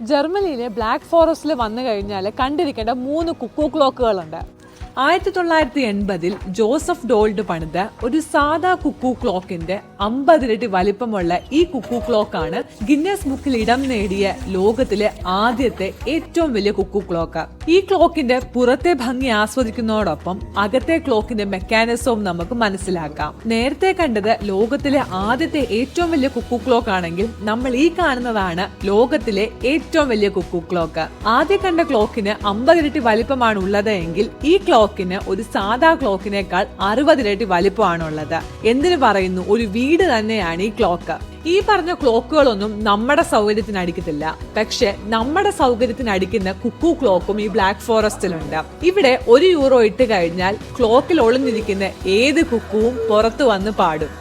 ജർമ്മനിയിലെ ബ്ലാക്ക് ഫോറസ്റ്റിൽ വന്നു കഴിഞ്ഞാൽ കണ്ടിരിക്കേണ്ട 3 കുക്കു ക്ലോക്കുകളുണ്ട്. 1980 ജോസഫ് ഡോൾഡ് പണിത ഒരു സാധാ കുക്കു ക്ലോക്കിന്റെ 50 ഇരട്ടി വലിപ്പമുള്ള ഈ കുക്കു ക്ലോക്കാണ് ഗിന്നസ് ബുക്കിൽ ഇടം നേടിയ ലോകത്തിലെ ആദ്യത്തെ ഏറ്റവും വലിയ കുക്കു ക്ലോക്ക്. ഈ ക്ലോക്കിന്റെ പുറത്തെ ഭംഗി ആസ്വദിക്കുന്നതോടൊപ്പം അകത്തെ ക്ലോക്കിന്റെ മെക്കാനിസവും നമുക്ക് മനസ്സിലാക്കാം. നേരത്തെ കണ്ടത് ലോകത്തിലെ ആദ്യത്തെ ഏറ്റവും വലിയ കുക്കു ക്ലോക്ക് ആണെങ്കിൽ നമ്മൾ ഈ കാണുന്നതാണ് ലോകത്തിലെ ഏറ്റവും വലിയ കുക്കു ക്ലോക്ക്. ആദ്യം കണ്ട ക്ലോക്കിന് 50 ഇരട്ടി വലിപ്പമാണ് ഉള്ളത് എങ്കിൽ ഈ ക്ലോക്കിന് ഒരു സാധാ ക്ലോക്കിനേക്കാൾ 60 ഇരട്ടി വലിപ്പമാണുള്ളത്. എന്തിനു പറയുന്നു, ഒരു വീട് തന്നെയാണ് ഈ ക്ലോക്ക്. ഈ പറഞ്ഞ ക്ലോക്കുകളൊന്നും നമ്മുടെ സൗകര്യത്തിന് അടിക്കത്തില്ല. പക്ഷെ നമ്മുടെ സൗകര്യത്തിന് അടിക്കുന്ന കുക്കു ക്ലോക്കും ഈ ബ്ലാക്ക് ഫോറസ്റ്റിലുണ്ട്. ഇവിടെ €1 ഇട്ട് കഴിഞ്ഞാൽ ക്ലോക്കിൽ ഒളിഞ്ഞിരിക്കുന്ന ഏത് കുക്കുവും പുറത്തു വന്ന് പാടും.